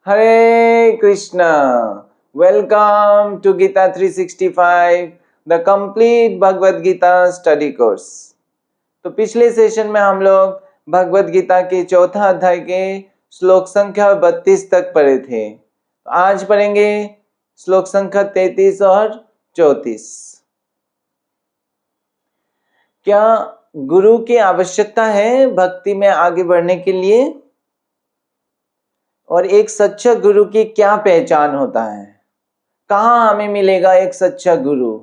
Hare Krishna. Welcome to Gita 365, the complete Bhagavad Gita study course. तो पिछले session में हम लोग भगवद गीता के चौथा अध्याय के श्लोक संख्या 32 तक पढ़े थे। आज पढ़ेंगे श्लोक संख्या 33 और 34। क्या गुरु की आवश्यकता है भक्ति में आगे बढ़ने के लिए? और एक सच्चा गुरु की क्या पहचान होता है? कहाँ हमें मिलेगा एक सच्चा गुरु?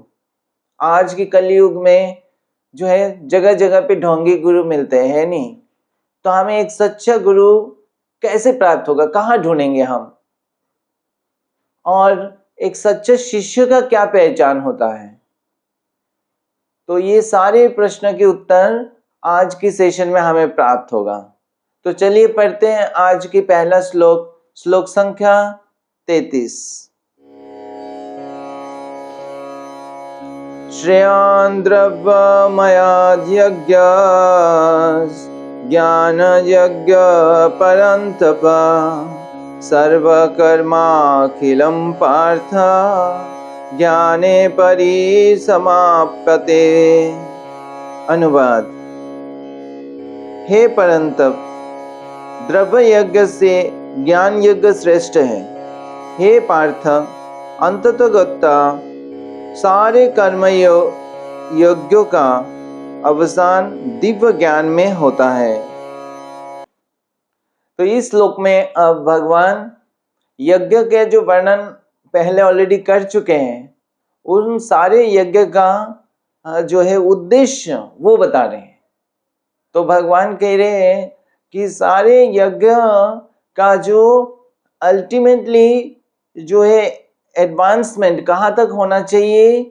आज के कलयुग में जो है जगह जगह पे ढोंगी गुरु मिलते हैं, नहीं? तो हमें एक सच्चा गुरु कैसे प्राप्त होगा? कहाँ ढूंढेंगे हम? और एक सच्चा शिष्य का क्या पहचान होता है? तो ये सारे प्रश्न के उत्तर आज की सेशन में हमें प्राप्त होगा। तो चलिए पढ़ते हैं आज की पहला श्लोक, श्लोक संख्या 33। श्रेयान् द्रव्यमयाद्यज्ञ ज्ञानयज्ञ परन्तप सर्वकर्माखिलं पार्थ ज्ञाने परिसमाप्यते। अनुवाद। हे परंतप, द्रव्य यज्ञ से ज्ञान यज्ञ श्रेष्ठ है। हे पार्थ, अंततोगत्ता सारे कर्म यज्ञों का अवसान दिव्य ज्ञान में होता है। तो इस श्लोक में अब भगवान यज्ञ के जो वर्णन पहले ऑलरेडी कर चुके हैं, उन सारे यज्ञ का जो है उद्देश्य वो बता रहे हैं। तो भगवान कह रहे हैं कि सारे यज्ञ का जो अल्टीमेटली जो है एडवांसमेंट कहाँ तक होना चाहिए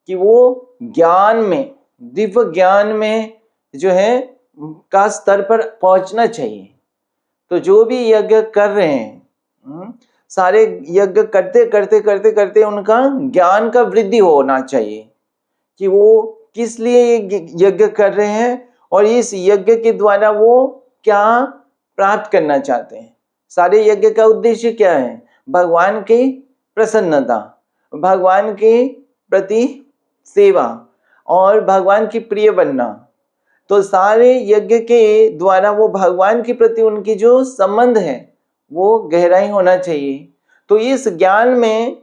कि वो ज्ञान में, दिव्य ज्ञान में जो है का स्तर पर पहुंचना चाहिए। तो जो भी यज्ञ कर रहे हैं, सारे यज्ञ करते करते करते करते उनका ज्ञान का वृद्धि होना चाहिए कि वो किस लिए यज्ञ कर रहे हैं और इस यज्ञ के द्वारा वो क्या प्राप्त करना चाहते हैं। सारे यज्ञ का उद्देश्य क्या है? भगवान की प्रसन्नता, भगवान के प्रति सेवा और भगवान की प्रिय बनना। तो सारे यज्ञ के द्वारा वो भगवान के प्रति उनकी जो संबंध है वो गहराई होना चाहिए। तो इस ज्ञान में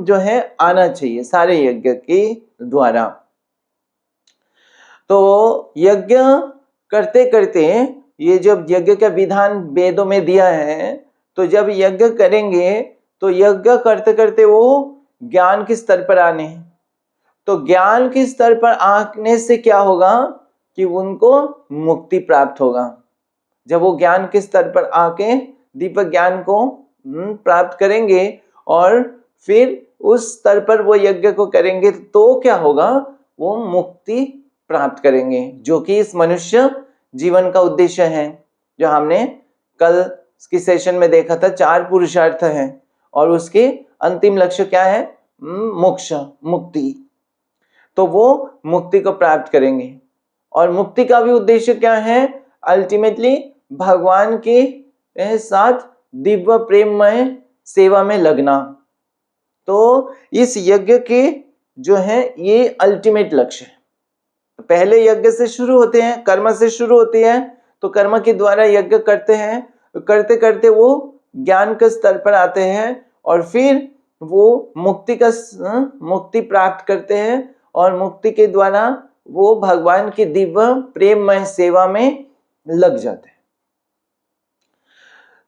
जो है आना चाहिए सारे यज्ञ के द्वारा। तो यज्ञ करते करते, ये जब यज्ञ का विधान वेदों में दिया है, तो जब यज्ञ करेंगे तो यज्ञ करते करते वो ज्ञान के स्तर पर आने हैं। तो ज्ञान के स्तर पर आने से क्या होगा कि उनको मुक्ति प्राप्त होगा। जब वो ज्ञान के स्तर पर आके दिव्य ज्ञान को प्राप्त करेंगे और फिर उस स्तर पर वो यज्ञ को करेंगे तो क्या होगा? वो मुक्ति प्राप्त करेंगे, जो कि इस मनुष्य जीवन का उद्देश्य है। जो हमने कल की सेशन में देखा था, 4 पुरुषार्थ हैं और उसके अंतिम लक्ष्य क्या है? मोक्ष, मुक्ति। तो वो मुक्ति को प्राप्त करेंगे और मुक्ति का भी उद्देश्य क्या है? अल्टीमेटली भगवान के साथ दिव्य प्रेममय सेवा में लगना। तो इस यज्ञ के जो है ये अल्टीमेट लक्ष्य है। पहले यज्ञ से शुरू होते हैं, कर्म से शुरू होती है, तो कर्म के द्वारा यज्ञ करते हैं, करते करते वो ज्ञान के स्तर पर आते हैं और फिर वो मुक्ति प्राप्त करते हैं और मुक्ति के द्वारा वो भगवान की दिव्य प्रेममय सेवा में लग जाते हैं।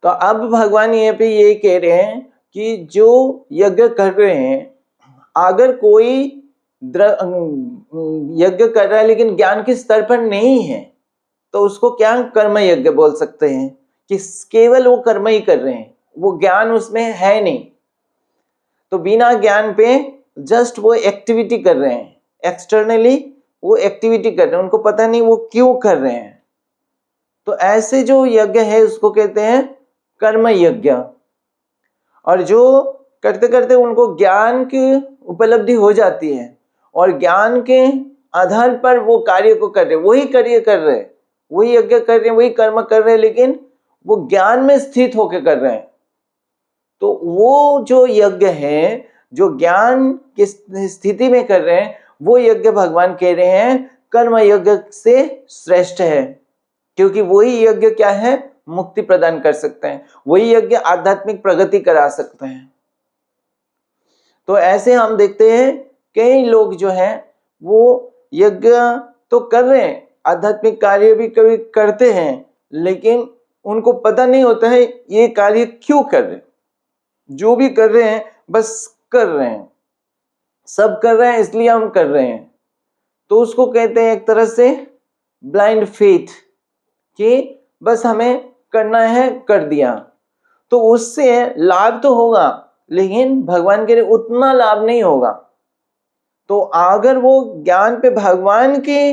तो अब भगवान ये पे ये कह रहे हैं कि जो यज्ञ कर रहे हैं, अगर कोई यज्ञ कर रहा है लेकिन ज्ञान के स्तर पर नहीं है, तो उसको क्या कर्म यज्ञ बोल सकते हैं कि केवल वो कर्म ही कर रहे हैं, वो ज्ञान उसमें है नहीं। तो बिना ज्ञान पे जस्ट वो एक्टिविटी कर रहे हैं, एक्सटर्नली वो एक्टिविटी कर रहे हैं, उनको पता नहीं वो क्यों कर रहे हैं। तो ऐसे जो यज्ञ है उसको कहते हैं कर्म यज्ञ। और जो करते करते उनको ज्ञान की उपलब्धि हो जाती है और ज्ञान के आधार पर वो कार्य को कर रहे, वही कार्य कर रहे, वही यज्ञ कर रहे हैं, वही कर्म कर रहे हैं, लेकिन वो ज्ञान में स्थित होकर कर रहे हैं। तो वो जो यज्ञ है, जो ज्ञान की स्थिति में कर रहे हैं, वो यज्ञ भगवान कह रहे हैं कर्म यज्ञ से श्रेष्ठ है, क्योंकि वही यज्ञ क्या है, मुक्ति प्रदान कर सकते हैं, वही यज्ञ आध्यात्मिक प्रगति करा सकते हैं। तो ऐसे हम देखते हैं कई लोग जो हैं वो यज्ञ तो कर रहे हैं, आध्यात्मिक कार्य भी कभी करते हैं, लेकिन उनको पता नहीं होता है ये कार्य क्यों कर रहे हैं। जो भी कर रहे हैं बस कर रहे हैं, सब कर रहे हैं इसलिए हम कर रहे हैं। तो उसको कहते हैं एक तरह से ब्लाइंड फेथ, कि बस हमें करना है, कर दिया। तो उससे लाभ तो होगा, लेकिन भगवान के लिए उतना लाभ नहीं होगा। तो अगर वो ज्ञान पे, भगवान के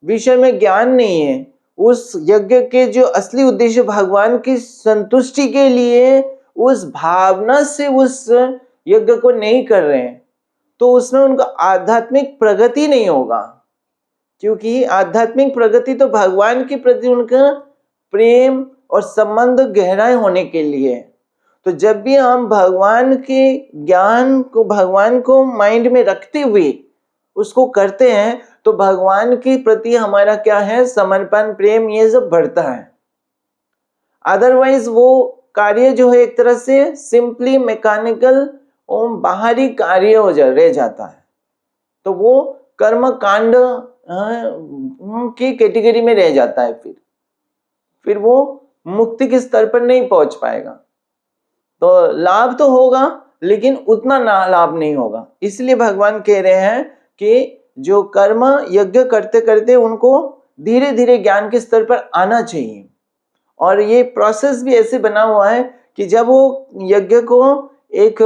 विषय में ज्ञान नहीं है, उस यज्ञ के जो असली उद्देश्य भगवान की संतुष्टि के लिए उस भावना से उस यज्ञ को नहीं कर रहे हैं, तो उसमें उनका आध्यात्मिक प्रगति नहीं होगा। क्योंकि आध्यात्मिक प्रगति तो भगवान के प्रति उनका प्रेम और संबंध गहराई होने के लिए। तो जब भी हम भगवान के ज्ञान को, भगवान को माइंड में रखते हुए उसको करते हैं, तो भगवान के प्रति हमारा क्या है, समर्पण, प्रेम, ये सब बढ़ता है। अदरवाइज वो कार्य जो है एक तरह से सिंपली मैकेनिकल और बाहरी कार्य रह जाता है। तो वो कर्म कांड की कैटेगरी में रह जाता है, फिर वो मुक्ति के स्तर पर नहीं पहुंच पाएगा। तो लाभ तो होगा, लेकिन उतना ना लाभ नहीं होगा। इसलिए भगवान कह रहे हैं कि जो कर्म यज्ञ करते करते उनको धीरे धीरे ज्ञान के स्तर पर आना चाहिए। और ये प्रोसेस भी ऐसे बना हुआ है कि जब वो यज्ञ को एक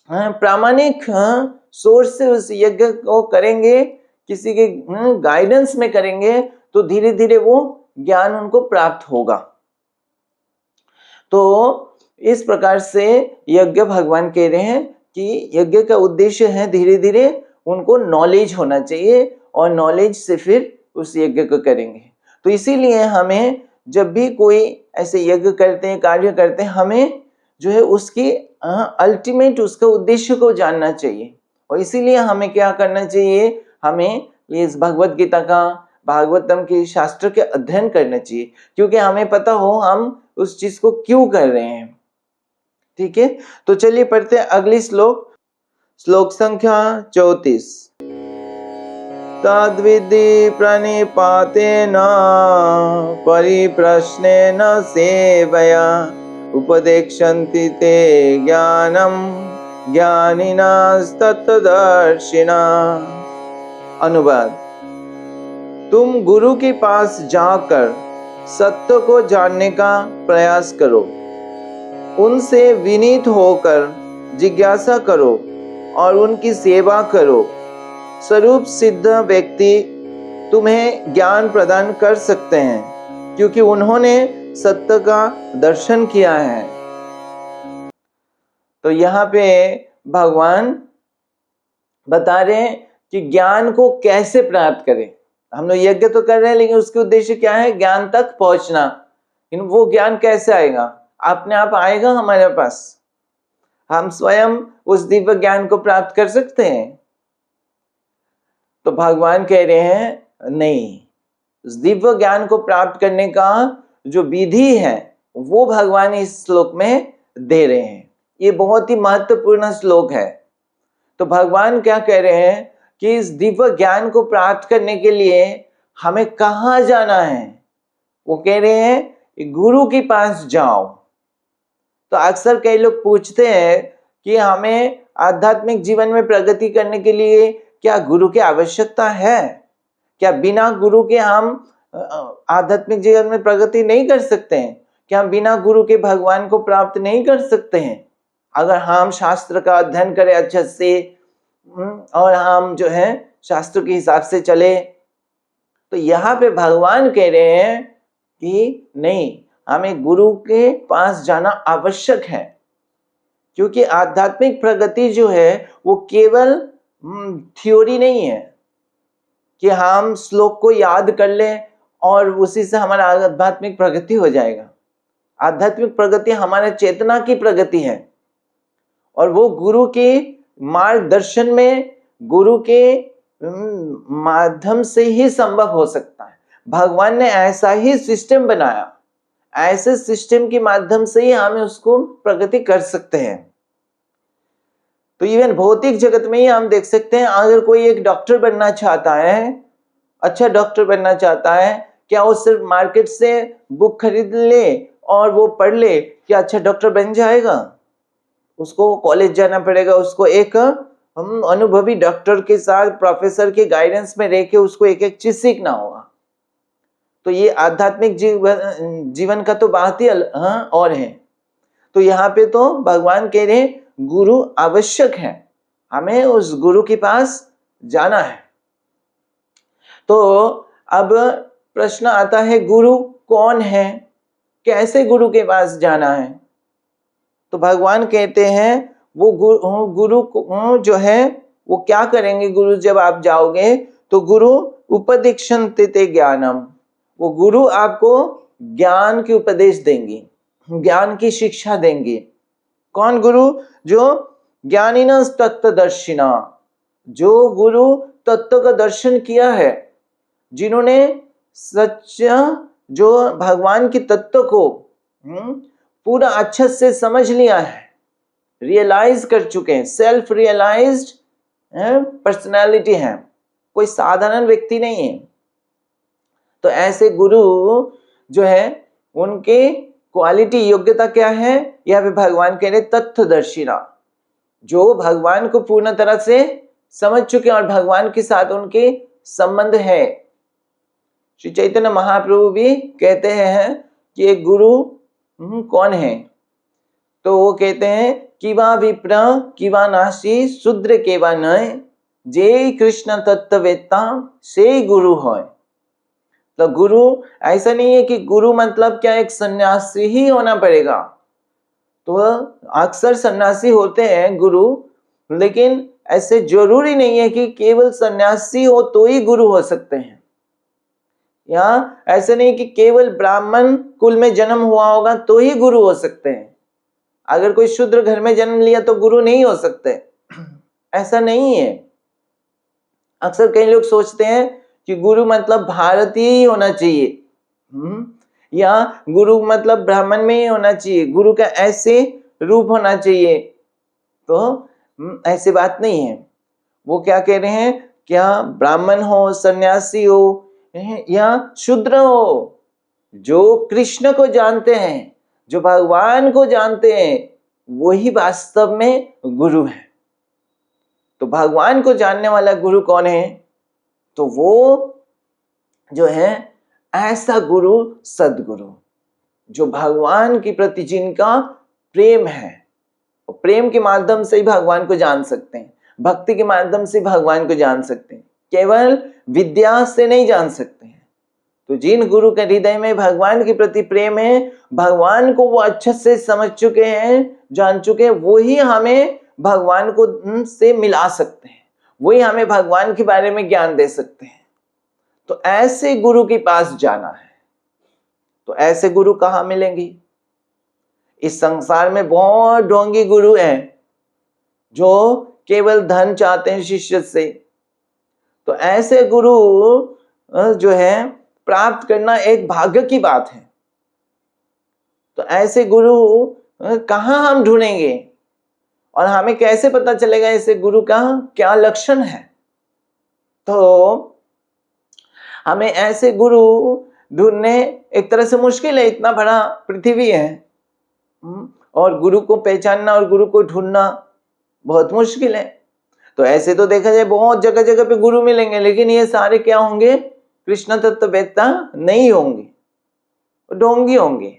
प्रामाणिक सोर्स से उस यज्ञ को करेंगे, किसी के गाइडेंस में करेंगे, तो धीरे धीरे वो ज्ञान उनको प्राप्त होगा। तो इस प्रकार से यज्ञ भगवान कह रहे हैं कि यज्ञ का उद्देश्य है धीरे धीरे उनको नॉलेज होना चाहिए, और नॉलेज से फिर उस यज्ञ को करेंगे। तो इसीलिए हमें जब भी कोई ऐसे यज्ञ करते हैं, कार्य करते हैं, हमें जो है उसकी अल्टीमेट उसका उद्देश्य को जानना चाहिए। और इसीलिए हमें क्या करना चाहिए, हमें इस भगवत गीता का, भागवतम के शास्त्र के अध्ययन करना चाहिए, क्योंकि हमें पता हो हम उस चीज को क्यों कर रहे हैं। ठीक है, तो चलिए पढ़ते हैं अगली श्लोक, श्लोक संख्या 34। तद्विद्धि प्रणिपातेन परिप्रश्नेन सेवया उपदेक्षन्ति ते ज्ञानम ज्ञानिनस्तत्त्वदर्शिना। अनुवाद: तुम गुरु के पास जाकर सत्य को जानने का प्रयास करो, उनसे विनीत होकर जिज्ञासा करो और उनकी सेवा करो। स्वरूप सिद्ध व्यक्ति तुम्हें ज्ञान प्रदान कर सकते हैं, क्योंकि उन्होंने सत्य का दर्शन किया है। तो यहाँ पे भगवान बता रहे हैं कि ज्ञान को कैसे प्राप्त करें। हम लोग यज्ञ तो कर रहे हैं, लेकिन उसके उद्देश्य क्या है, ज्ञान तक पहुंचना। लेकिन वो ज्ञान कैसे आएगा, अपने आप आएगा हमारे पास? हम स्वयं उस दिव्य ज्ञान को प्राप्त कर सकते हैं? तो भगवान कह रहे हैं नहीं, उस दिव्य ज्ञान को प्राप्त करने का जो विधि है वो भगवान इस श्लोक में दे रहे हैं। ये बहुत ही महत्वपूर्ण श्लोक है। तो भगवान क्या कह रहे हैं कि इस दिव्य ज्ञान को प्राप्त करने के लिए हमें कहाँ जाना है। वो कह रहे हैं गुरु के पास जाओ। तो अक्सर कई लोग पूछते हैं कि हमें आध्यात्मिक जीवन में प्रगति करने के लिए क्या गुरु की आवश्यकता है? क्या बिना गुरु के हम आध्यात्मिक जीवन में प्रगति नहीं कर सकते हैं? क्या हम बिना गुरु के भगवान को प्राप्त नहीं कर सकते हैं? अगर हम शास्त्र का अध्ययन करें अच्छे से और हम जो है शास्त्र के हिसाब से चले, तो यहाँ पे भगवान कह रहे हैं कि नहीं, हमें गुरु के पास जाना आवश्यक है। क्योंकि आध्यात्मिक प्रगति जो है वो केवल थ्योरी नहीं है कि हम श्लोक को याद कर लें और उसी से हमारा आध्यात्मिक प्रगति हो जाएगा। आध्यात्मिक प्रगति हमारे चेतना की प्रगति है, और वो गुरु के मार्गदर्शन में, गुरु के माध्यम से ही संभव हो सकता है। भगवान ने ऐसा ही सिस्टम बनाया, ऐसे सिस्टम के माध्यम से ही हमें उसको प्रगति कर सकते हैं। तो इवन भौतिक जगत में ही हम देख सकते हैं, अगर कोई एक डॉक्टर बनना चाहता है, अच्छा डॉक्टर बनना चाहता है, क्या वो सिर्फ मार्केट से बुक खरीद ले और वो पढ़ ले, क्या अच्छा डॉक्टर बन जाएगा? उसको कॉलेज जाना पड़ेगा, उसको एक अनुभवी डॉक्टर के साथ, प्रोफेसर के गाइडेंस में रह के उसको एक एक चीज सीखना होगा। तो ये आध्यात्मिक जीवन का तो बात ही और है। तो यहाँ पे तो भगवान कह रहे गुरु आवश्यक है, हमें उस गुरु के पास जाना है। तो अब प्रश्न आता है, गुरु कौन है, कैसे गुरु के पास जाना है? तो भगवान कहते हैं वो गुरु जो है वो क्या करेंगे? गुरु जब आप जाओगे तो गुरु उपदेक्षन्ते ते ज्ञानम, वो गुरु आपको ज्ञान की उपदेश देंगे, ज्ञान की शिक्षा देंगे। कौन गुरु? जो ज्ञानिना तत्वदर्शिना, जो गुरु तत्व का दर्शन किया है, जिन्होंने सच्चा जो भगवान के तत्व को पूरा अच्छे से समझ लिया है, रियलाइज कर चुके हैं, सेल्फ रियलाइज्ड पर्सनालिटी है, कोई साधारण व्यक्ति नहीं है। तो ऐसे गुरु जो है उनके क्वालिटी, योग्यता क्या है? यह भी भगवान कह रहे तत्वदर्शिना, जो भगवान को पूर्ण तरह से समझ चुके और भगवान के साथ उनके संबंध है। श्री चैतन्य महाप्रभु भी कहते हैं कि एक गुरु कौन है? तो वो कहते हैं किवा विप्र किवा नासी शूद्र केवा नय, जे कृष्ण तत्ववेत्ता से गुरु है। तो गुरु ऐसा नहीं है कि गुरु मतलब क्या एक सन्यासी ही होना पड़ेगा। तो अक्सर सन्यासी होते हैं गुरु, लेकिन ऐसे जरूरी नहीं है कि केवल सन्यासी हो तो ही गुरु हो सकते हैं, या ऐसे नहीं कि केवल ब्राह्मण कुल में जन्म हुआ होगा तो ही गुरु हो सकते हैं। अगर कोई शूद्र घर में जन्म लिया तो गुरु नहीं हो सकते, ऐसा नहीं है। अक्सर कई लोग सोचते हैं कि गुरु मतलब भारतीय ही होना चाहिए, या गुरु मतलब ब्राह्मण में ही होना चाहिए, गुरु का ऐसे रूप होना चाहिए। तो ऐसी बात नहीं है। वो क्या कह रहे हैं, क्या ब्राह्मण हो, सन्यासी हो या शूद्र हो, जो कृष्ण को जानते हैं, जो भगवान को जानते हैं, वही वास्तव में गुरु है। तो भगवान को जानने वाला गुरु कौन है? तो वो जो है ऐसा गुरु सद्गुरु, जो भगवान के प्रति जिनका प्रेम है, प्रेम के माध्यम से ही भगवान को जान सकते हैं, भक्ति के माध्यम से भगवान को जान सकते हैं, केवल विद्या से नहीं जान सकते हैं। तो जिन गुरु के हृदय में भगवान के प्रति प्रेम है, भगवान को वो अच्छे से समझ चुके हैं, जान चुके हैं, वही हमें भगवान को से मिला सकते हैं, वही हमें भगवान के बारे में ज्ञान दे सकते हैं। तो ऐसे गुरु के पास जाना है। तो ऐसे गुरु कहाँ मिलेंगे? इस संसार में बहुत ढोंगी गुरु हैं जो केवल धन चाहते हैं शिष्य से। तो ऐसे गुरु जो है प्राप्त करना एक भाग्य की बात है। तो ऐसे गुरु कहाँ हम ढूंढेंगे और हमें कैसे पता चलेगा ऐसे गुरु का क्या लक्षण है? तो हमें ऐसे गुरु ढूंढने एक तरह से मुश्किल है, इतना बड़ा पृथ्वी है और गुरु को पहचानना और गुरु को ढूंढना बहुत मुश्किल है। तो ऐसे तो देखा जाए बहुत जगह जगह पे गुरु मिलेंगे, लेकिन ये सारे क्या होंगे? कृष्ण तत्ववेत्ता नहीं होंगे, ढोंगी होंगे।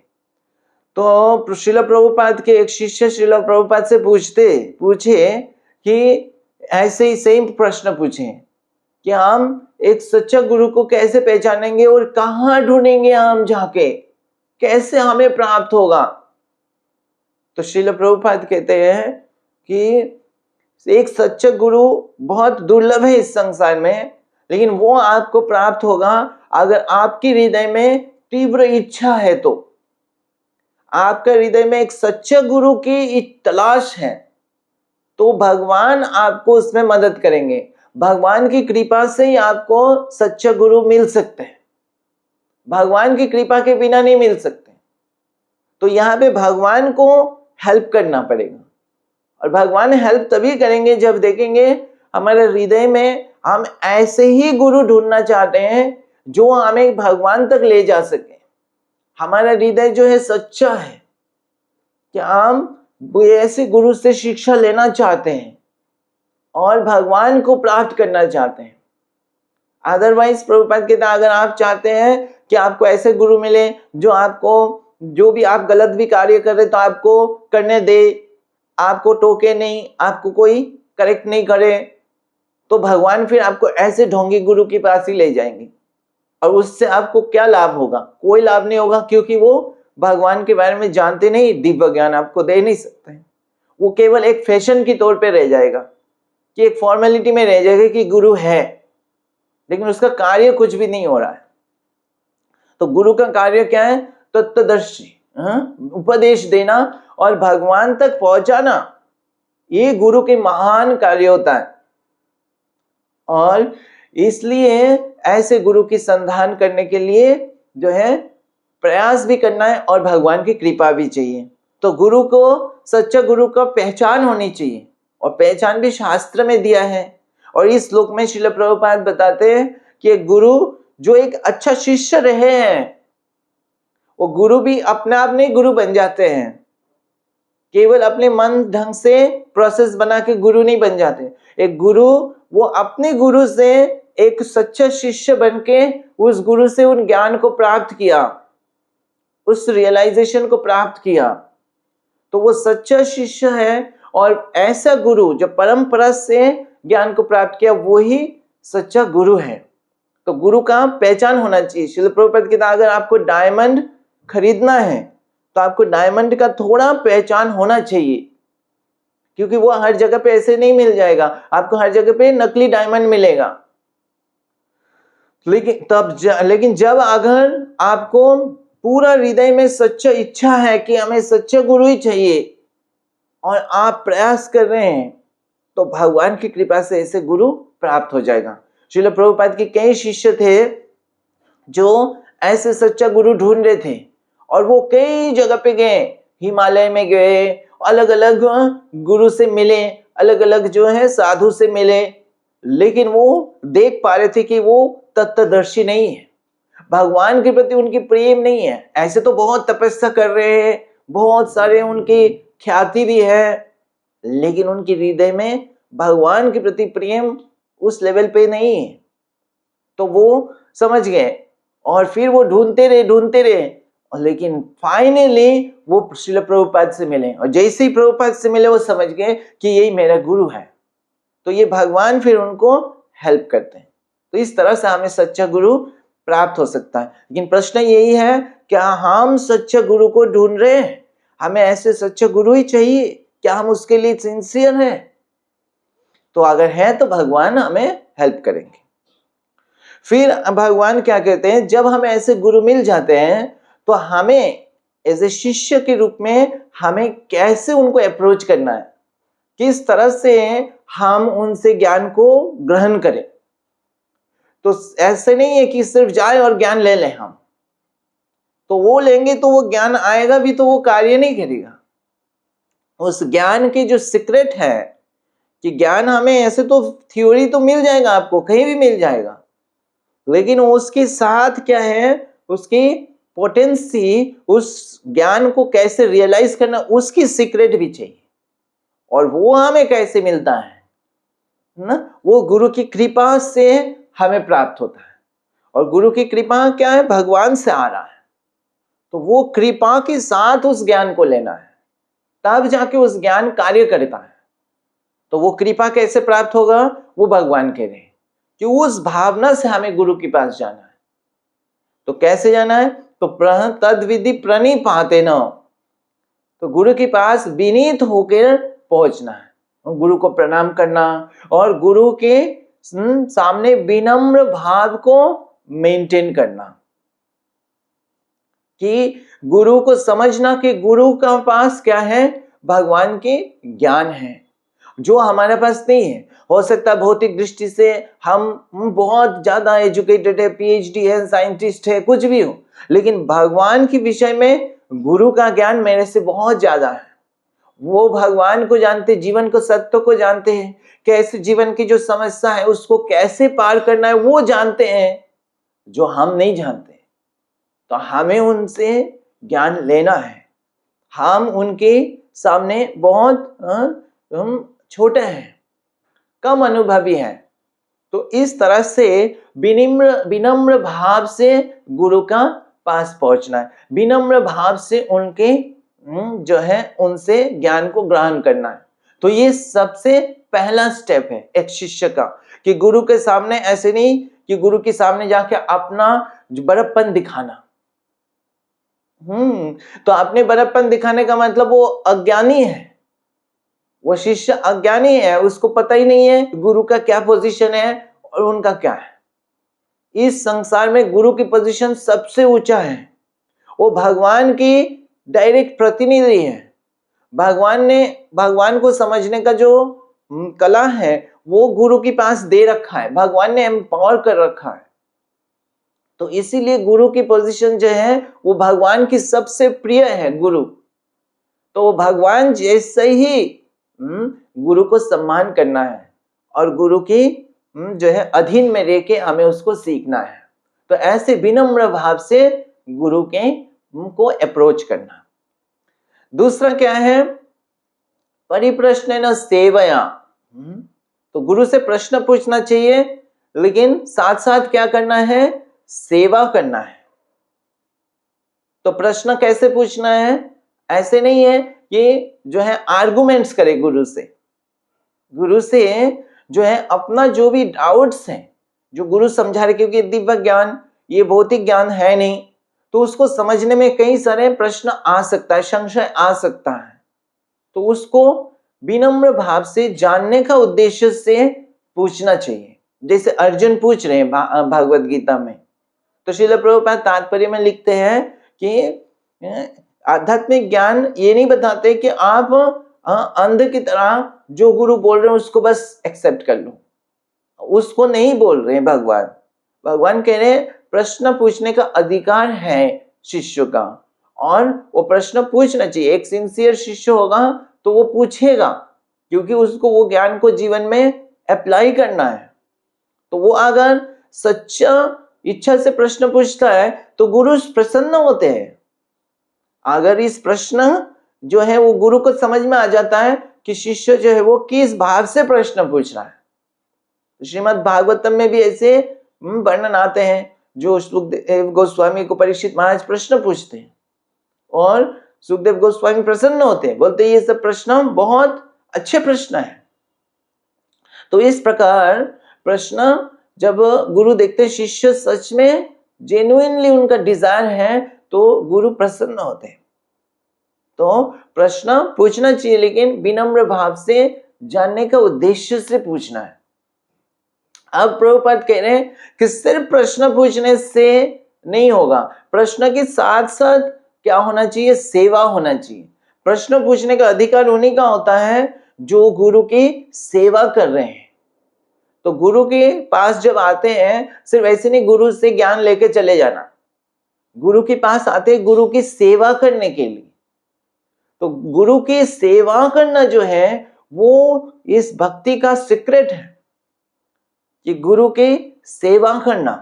तो श्रील प्रभुपाद के एक शिष्य श्रील प्रभुपाद से पूछे कि ऐसे ही सेम प्रश्न पूछे कि हम एक सच्चा गुरु को कैसे पहचानेंगे और कहाँ ढूंढेंगे, हम जाके कैसे हमें प्राप्त होगा? तो श्रील प्रभुपाद कहते हैं कि एक सच्चा गुरु बहुत दुर्लभ है इस संसार में, लेकिन वो आपको प्राप्त होगा अगर आपकी हृदय में तीव्र इच्छा है। तो आपका हृदय में एक सच्चे गुरु की तलाश है, तो भगवान आपको उसमें मदद करेंगे। भगवान की कृपा से ही आपको सच्चे गुरु मिल सकते हैं, भगवान की कृपा के बिना नहीं मिल सकते। तो यहाँ पे भगवान को हेल्प करना पड़ेगा, और भगवान हेल्प तभी करेंगे जब देखेंगे हमारे हृदय में हम ऐसे ही गुरु ढूंढना चाहते हैं जो हमें भगवान तक ले जा सके। हमारा हृदय जो है सच्चा है कि हम ऐसे गुरु से शिक्षा लेना चाहते हैं और भगवान को प्राप्त करना चाहते हैं। अदरवाइज प्रभुपाद कहते हैं, अगर आप चाहते हैं कि आपको ऐसे गुरु मिले जो आपको जो भी आप गलत भी कार्य कर रहे तो आपको करने दे, आपको टोके नहीं, आपको कोई करेक्ट नहीं करे, तो भगवान फिर आपको ऐसे ढोंगी गुरु के पास ही ले जाएंगे। और उससे आपको क्या लाभ होगा? कोई लाभ नहीं होगा, क्योंकि वो भगवान के बारे में जानते नहीं, दिव्य ज्ञान आपको दे नहीं सकते। वो केवल एक फैशन की तौर पे रह जाएगा, कि एक फॉर्मेलिटी में रह जाएगा कि गुरु है, लेकिन उसका कार्य कुछ भी नहीं हो रहा है। तो गुरु का कार्य क्या है? तत्वदर्शी, उपदेश देना और भगवान तक पहुंचाना, ये गुरु के महान कार्य होता है। और इसलिए ऐसे गुरु की संधान करने के लिए जो है प्रयास भी करना है और भगवान की कृपा भी चाहिए। तो गुरु को, सच्चा गुरु का पहचान होनी चाहिए, और पहचान भी शास्त्र में दिया है। और इस श्लोक में श्रील प्रभुपाद बताते हैं कि गुरु जो एक अच्छा शिष्य रहे हैं, वो गुरु भी अपने आप नहीं गुरु बन जाते हैं, केवल अपने मन ढंग से प्रोसेस बना के गुरु नहीं बन जाते। एक गुरु वो अपने गुरु से एक सच्चा शिष्य बनके उस गुरु से उन ज्ञान को प्राप्त किया, उस रियलाइजेशन को प्राप्त किया, तो वो सच्चा शिष्य है। और ऐसा गुरु जो परंपरा से ज्ञान को प्राप्त किया, वो ही सच्चा गुरु है। तो गुरु का पहचान होना चाहिए। श्रील प्रभुपाद कहते हैं, अगर आपको डायमंड खरीदना है तो आपको डायमंड का थोड़ा पहचान होना चाहिए, क्योंकि वो हर जगह पे ऐसे नहीं मिल जाएगा, आपको हर जगह पे नकली डायमंड मिलेगा। लेकिन जब अगर आपको पूरा हृदय में सच्चा इच्छा है कि हमें सच्चा गुरु ही चाहिए और आप प्रयास कर रहे हैं, तो भगवान की कृपा से ऐसे गुरु प्राप्त हो जाएगा। श्रील प्रभुपाद के कई शिष्य थे जो ऐसे सच्चा गुरु ढूंढ रहे थे, और वो कई जगह पे गए, हिमालय में गए, अलग अलग गुरु से मिले, अलग अलग जो है साधु से मिले, लेकिन वो देख पा रहे थे कि वो तत्वदर्शी नहीं है, भगवान के प्रति उनकी प्रेम नहीं है। ऐसे तो बहुत तपस्या कर रहे हैं, बहुत सारे उनकी ख्याति भी है, लेकिन उनके हृदय में भगवान के प्रति प्रेम उस लेवल पे नहीं है। तो वो समझ गए, और फिर वो ढूंढते रहे, लेकिन फाइनली वो श्रील प्रभुपाद से मिले, और जैसे ही प्रभुपाद से मिले वो समझ गए कि यही मेरा गुरु है। तो ये भगवान फिर उनको हेल्प करते हैं। तो इस तरह से हमें सच्चा गुरु प्राप्त हो सकता है। लेकिन प्रश्न यही है, क्या हम सच्चा गुरु को ढूंढ रहे हैं? हमें ऐसे सच्चा गुरु ही चाहिए, क्या हम उसके लिए सिंसियर हैं? तो अगर है तो भगवान हमें हेल्प करेंगे। फिर भगवान क्या कहते हैं, जब हमें ऐसे गुरु मिल जाते हैं तो हमें एज ए शिष्य के रूप में हमें कैसे उनको अप्रोच करना है, किस तरह से हम उनसे ज्ञान को ग्रहण करें। तो ऐसे नहीं है कि सिर्फ जाए और ज्ञान ले लें हम, तो वो लेंगे तो वो ज्ञान आएगा भी तो वो कार्य नहीं करेगा। उस ज्ञान की जो सीक्रेट है कि ज्ञान हमें ऐसे तो थ्योरी तो मिल जाएगा, आपको कहीं भी मिल जाएगा, लेकिन उसके साथ क्या है, उसकी पोटेंसी, उस ज्ञान को कैसे रियलाइज करना, उसकी सीक्रेट भी चाहिए। और वो हमें कैसे मिलता है ना, वो गुरु की कृपा से हमें प्राप्त होता है। और गुरु की कृपा क्या है, भगवान से आ रहा है, तो वो कृपा के साथ उस ज्ञान को लेना है, तब जाके उस ज्ञान कार्य करता है। तो वो कृपा कैसे प्राप्त होगा, वो भगवान कह रहे हैं कि उस भावना से हमें गुरु के पास जाना है। तो कैसे जाना है, तो तद विधि प्रणिपातेन, तो गुरु के पास विनीत होकर पहुंचना है, गुरु को प्रणाम करना और गुरु के सामने विनम्र भाव को मेंटेन करना कि गुरु को समझना कि गुरु का पास क्या है, भगवान के ज्ञान है जो हमारे पास नहीं है। हो सकता है भौतिक दृष्टि से हम बहुत ज्यादा एजुकेटेड है, पीएचडी है, साइंटिस्ट है, कुछ भी हो, लेकिन भगवान के विषय में गुरु का ज्ञान मेरे से बहुत ज्यादा है। वो भगवान को जानते, जीवन को, सत्य को जानते हैं, कैसे जीवन की जो समस्या है उसको कैसे पार करना है वो जानते हैं, जो हम नहीं जानते। तो हमें उनसे ज्ञान लेना है। हम उनके सामने बहुत हम छोटे हैं, कम अनुभवी हैं। तो इस तरह से विनम्र भाव से गुरु का पास पहुंचना है, विनम्र भाव से उनके जो है उनसे ज्ञान को ग्रहण करना है। तो ये सबसे पहला स्टेप है एक शिष्य का, कि गुरु के सामने ऐसे नहीं कि गुरु के सामने जाके अपना बड़प्पन दिखाना। तो अपने बड़प्पन दिखाने का मतलब वो अज्ञानी है, वो शिष्य अज्ञानी है, उसको पता ही नहीं है गुरु का क्या पोजीशन है और उनका क्या है। इस संसार में गुरु की पोजीशन सबसे ऊंचा है, वो भगवान की डायरेक्ट प्रतिनिधि है। भगवान को समझने का जो कला है वो गुरु के पास दे रखा है, भगवान ने एम्पावर कर रखा है। तो इसीलिए गुरु की पोजीशन जो है वो भगवान की सबसे प्रिय है गुरु। तो भगवान जैसे ही गुरु को सम्मान करना है और गुरु की जो है अधीन में रह के हमें उसको सीखना है। तो ऐसे विनम्र भाव से गुरु के को अप्रोच करना। दूसरा क्या है, परिप्रश्नेन सेवया। तो गुरु से प्रश्न पूछना चाहिए, लेकिन साथ साथ क्या करना है, सेवा करना है। तो प्रश्न कैसे पूछना है, ऐसे नहीं है कि जो है आर्गुमेंट्स करे गुरु से जो है अपना जो भी डाउट्स हैं जो गुरु समझा रहे, क्योंकि दिव्य ज्ञान ये भौतिक ज्ञान है नहीं, तो उसको समझने में कई सारे प्रश्न आ सकता है, संशय आ सकता है। तो उसको विनम्र भाव से जानने का उद्देश्य से पूछना चाहिए। जैसे अर्जुन पूछ रहे हैं भागवत गीता में, तो श्रील प्रभुपाद तात्पर्य में लिखते हैं कि आध्यात्मिक ज्ञान ये नहीं बताते कि आप अंध की तरह जो गुरु बोल रहे हैं उसको बस एक्सेप्ट कर लो, उसको नहीं बोल रहे भगवान कह रहे हैं प्रश्न पूछने का अधिकार है शिष्य का, और वो प्रश्न पूछना चाहिए। एक सिंसियर शिष्य होगा तो वो पूछेगा, क्योंकि उसको वो ज्ञान को जीवन में अप्लाई करना है। तो वो अगर सच्चा इच्छा से प्रश्न पूछता है तो गुरु प्रसन्न होते हैं। अगर इस प्रश्न जो है वो गुरु को समझ में आ जाता है कि शिष्य जो है वो किस भाव से प्रश्न पूछ रहा है। श्रीमद् भागवतम में भी ऐसे वर्णन आते हैं, जो सुखदेव गोस्वामी को परीक्षित महाराज प्रश्न पूछते हैं और सुखदेव गोस्वामी प्रसन्न होते हैं, बोलते हैं ये सब प्रश्न बहुत अच्छे प्रश्न है। तो इस प्रकार प्रश्न जब गुरु देखते हैं शिष्य सच में जेन्युइनली उनका डिजायर है तो गुरु प्रसन्न होते हैं। तो प्रश्न पूछना चाहिए, लेकिन विनम्र भाव से जानने का उद्देश्य से पूछना है। अब प्रभुपाद कह रहे हैं कि सिर्फ प्रश्न पूछने से नहीं होगा, प्रश्न के साथ साथ क्या होना चाहिए, सेवा होना चाहिए। प्रश्न पूछने का अधिकार उन्हीं का होता है जो गुरु की सेवा कर रहे हैं। तो गुरु के पास जब आते हैं सिर्फ ऐसे नहीं गुरु से ज्ञान लेके चले जाना, गुरु के पास आते हैं गुरु की सेवा करने के लिए। तो गुरु की सेवा करना जो है वो इस भक्ति का सीक्रेट है कि गुरु की सेवा करना।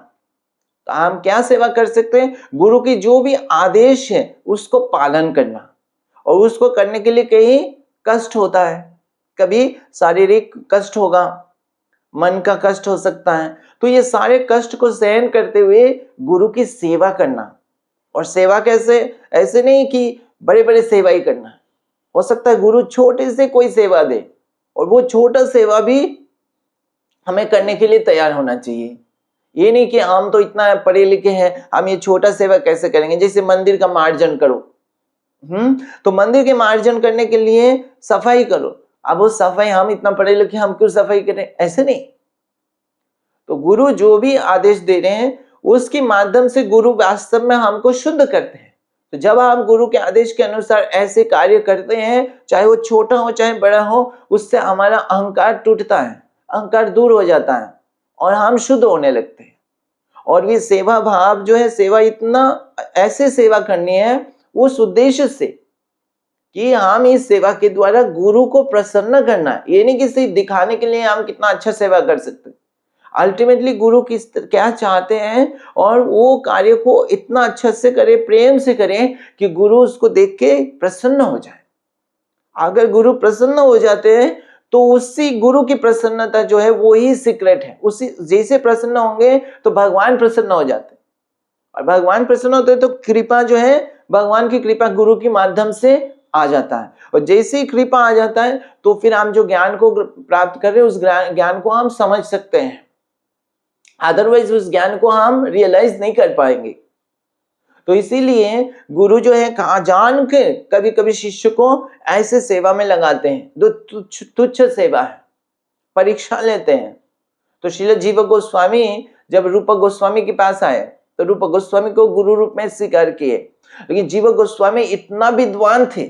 तो हम क्या सेवा कर सकते हैं, गुरु की जो भी आदेश है उसको पालन करना। और उसको करने के लिए कई कष्ट होता है, कभी शारीरिक कष्ट होगा, मन का कष्ट हो सकता है। तो ये सारे कष्ट को सहन करते हुए गुरु की सेवा करना। और सेवा कैसे, ऐसे नहीं कि बड़े बड़े सेवा ही करना। हो सकता है गुरु छोटे से कोई सेवा दे और वो छोटा सेवा भी हमें करने के लिए तैयार होना चाहिए। ये नहीं कि हम तो इतना पढ़े लिखे हैं, हम ये छोटा सेवा कैसे करेंगे। जैसे मंदिर का मार्जन करो, तो मंदिर के मार्जन करने के लिए सफाई करो। अब वो सफाई हम इतना पढ़े लिखे, हम क्यों सफाई करें, ऐसे नहीं। तो गुरु जो भी आदेश दे रहे हैं उसके माध्यम से गुरु वास्तव में हमको शुद्ध करते हैं। तो जब आप गुरु के आदेश के अनुसार ऐसे कार्य करते हैं, चाहे वो छोटा हो चाहे बड़ा हो, उससे हमारा अहंकार टूटता है, अहंकार दूर हो जाता है और हम शुद्ध होने लगते हैं। और ये सेवा भाव जो है, सेवा इतना ऐसे सेवा करनी है उस उद्देश्य से कि हम इस सेवा के द्वारा गुरु को प्रसन्न करना है। ये नहीं कि सिर्फ दिखाने के लिए हम कितना अच्छा सेवा कर सकते, अल्टीमेटली गुरु क्या चाहते हैं और वो कार्य को इतना अच्छा से करे, प्रेम से करें कि गुरु उसको देख के प्रसन्न हो जाए। अगर गुरु प्रसन्न हो जाते हैं तो उसी गुरु की प्रसन्नता जो है वो ही सीक्रेट है। उसी जैसे प्रसन्न होंगे तो भगवान प्रसन्न हो जाते हैं, और भगवान प्रसन्न होते हैं तो कृपा जो है, भगवान की कृपा गुरु के माध्यम से आ जाता है। और जैसे ही कृपा आ जाता है तो फिर हम जो ज्ञान को प्राप्त कर रहे हैं उस ज्ञान को हम समझ सकते हैं, अदरवाइज उस ज्ञान को हम रियलाइज नहीं कर पाएंगे। तो इसीलिए गुरु जो है जान के कभी कभी शिष्य को ऐसे सेवा में लगाते हैं जो तुच्छ सेवा है, परीक्षा लेते हैं। तो श्रील जीव गोस्वामी जब रूप गोस्वामी के पास आए तो रूप गोस्वामी को गुरु रूप में स्वीकार किए, लेकिन जीव गोस्वामी इतना विद्वान थे,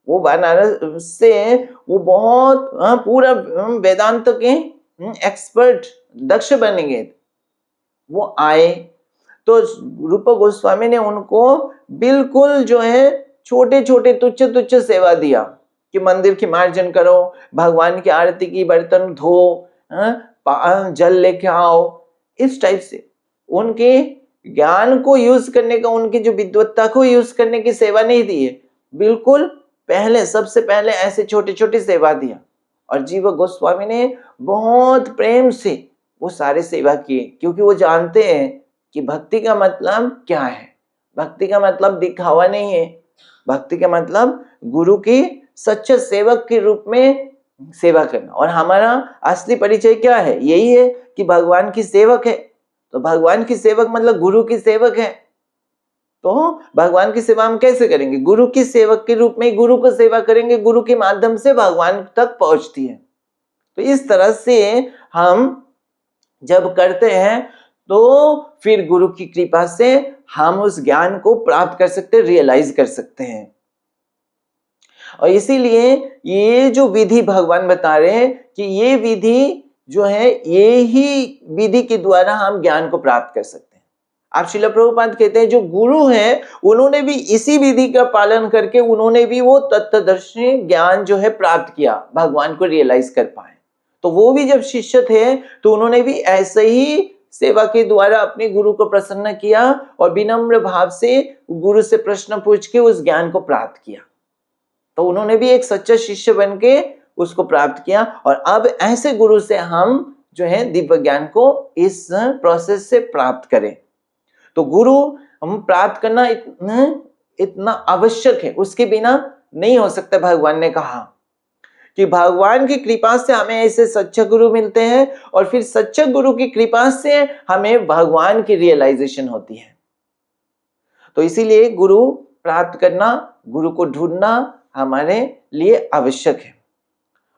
वो बनारस से वो बहुत पूरा वेदांत के एक्सपर्ट दक्ष बन गए। वो आए तो रूप गोस्वामी ने उनको बिल्कुल जो है छोटे छोटे तुच्छ तुच्छ सेवा दिया कि मंदिर की मार्जन करो, भगवान की आरती की बर्तन धो, जल लेके आओ, इस टाइप से उनके ज्ञान को यूज करने का, उनकी जो विद्वत्ता को यूज करने की सेवा नहीं दी है, बिल्कुल पहले सबसे पहले ऐसे छोटी छोटी सेवा दिया। और जीव गोस्वामी ने बहुत प्रेम से वो सारे सेवा किए, क्योंकि वो जानते हैं कि भक्ति का मतलब क्या है। भक्ति का मतलब दिखावा नहीं है, भक्ति का मतलब गुरु की सच्चे सेवक के रूप में सेवा करना। और हमारा असली परिचय क्या है, यही है कि भगवान की सेवक है। तो भगवान की सेवक मतलब गुरु की सेवक है। तो भगवान की सेवा हम कैसे करेंगे, गुरु की सेवक के रूप में गुरु को सेवा करेंगे, गुरु के माध्यम से भगवान तक पहुंचती है। तो इस तरह से हम जब करते हैं तो फिर गुरु की कृपा से हम उस ज्ञान को प्राप्त कर सकते, रियलाइज कर सकते हैं। और इसीलिए ये जो विधि भगवान बता रहे हैं कि ये विधि जो है, ये ही विधि के द्वारा हम ज्ञान को प्राप्त कर सकते हैं। आप श्रील प्रभुपाद कहते हैं जो गुरु हैं उन्होंने भी इसी विधि का पालन करके उन्होंने भी वो तत्वदर्शी ज्ञान जो है प्राप्त किया, भगवान को रियलाइज कर पाए। तो वो भी जब शिष्य थे तो उन्होंने भी ऐसे ही सेवा के द्वारा अपने गुरु को प्रसन्न किया और विनम्र भाव से गुरु से प्रश्न पूछ के उस ज्ञान को प्राप्त किया। तो उन्होंने भी एक सच्चा शिष्य बन के उसको प्राप्त किया। और अब ऐसे गुरु से हम जो है दिव्य ज्ञान को इस प्रोसेस से प्राप्त करें। तो गुरु हम प्राप्त करना इतना आवश्यक है, उसके बिना नहीं हो सकता। भगवान ने कहा कि भगवान की कृपा से हमें ऐसे सच्चे गुरु मिलते हैं और फिर सच्चे गुरु की कृपा से हमें भगवान की रियलाइजेशन होती है। तो इसीलिए गुरु प्राप्त करना, गुरु को ढूंढना हमारे लिए आवश्यक है।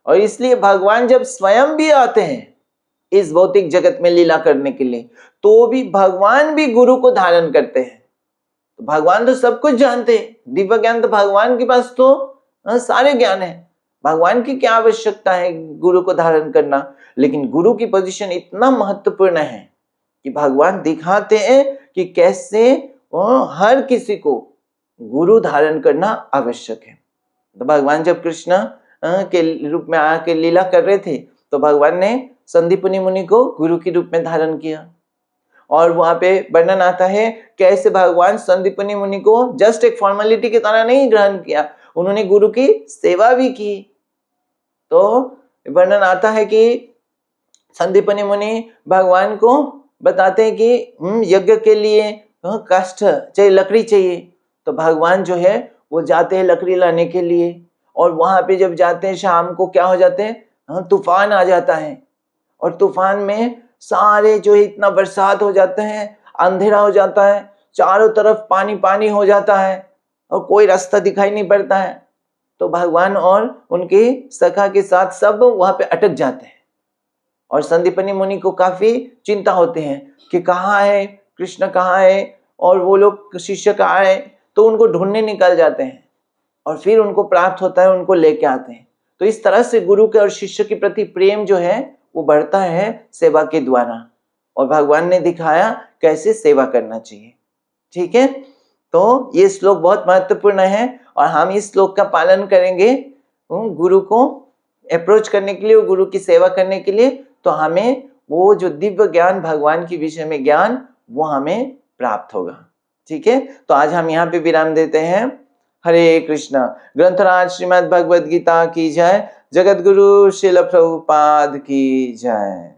और इसलिए भगवान जब स्वयं भी आते हैं इस भौतिक जगत में लीला करने के लिए, तो भी भगवान भी गुरु को धारण करते हैं। तो भगवान तो सब कुछ जानते हैं, दिव्य ज्ञान तो भगवान के पास तो सारे ज्ञान है, भगवान की क्या आवश्यकता है गुरु को धारण करना। लेकिन गुरु की पोजीशन इतना महत्वपूर्ण है कि भगवान दिखाते हैं कि कैसे हर किसी को गुरु धारण करना आवश्यक है। तो भगवान जब कृष्ण के रूप में आके लीला कर रहे थे तो भगवान ने संदीपनी मुनि को गुरु के रूप में धारण किया। और वहां पे वर्णन आता है कैसे भगवान संदीपनी मुनि को जस्ट एक फॉर्मेलिटी की तरह नहीं ग्रहण किया, उन्होंने गुरु की सेवा भी की। तो वर्णन आता है कि संदीपनी मुनि भगवान को बताते हैं कि यज्ञ के लिए काष्ठ चाहिए, लकड़ी चाहिए। तो भगवान जो है वो जाते हैं लकड़ी लाने के लिए, और वहां पे जब जाते हैं शाम को क्या हो जाते हैं, तूफान आ जाता है। और तूफान में सारे जो है इतना बरसात हो जाता है, अंधेरा हो जाता है, चारों तरफ पानी पानी हो जाता है और कोई रास्ता दिखाई नहीं पड़ता है। तो भगवान और उनके सखा के साथ सब वहां पे अटक जाते हैं और संदीपनी मुनि को काफी चिंता होते हैं कि कहाँ है कृष्ण, कहाँ है, और वो लोग शिष्य कहाँ है। तो उनको ढूंढने निकल जाते हैं और फिर उनको प्राप्त होता है, उनको लेके आते हैं। तो इस तरह से गुरु के और शिष्य के प्रति प्रेम जो है वो बढ़ता है सेवा के द्वारा, और भगवान ने दिखाया कैसे सेवा करना चाहिए। ठीक है, तो ये श्लोक बहुत महत्वपूर्ण है और हम इस श्लोक का पालन करेंगे गुरु को अप्रोच करने के लिए और गुरु की सेवा करने के लिए, तो हमें वो जो दिव्य ज्ञान, भगवान के विषय में ज्ञान, वो हमें प्राप्त होगा। ठीक है, तो आज हम यहाँ पे विराम देते हैं। हरे कृष्णा। ग्रंथराज श्रीमद् भगवद गीता की जय। जगत गुरु श्रील प्रभुपाद की जय।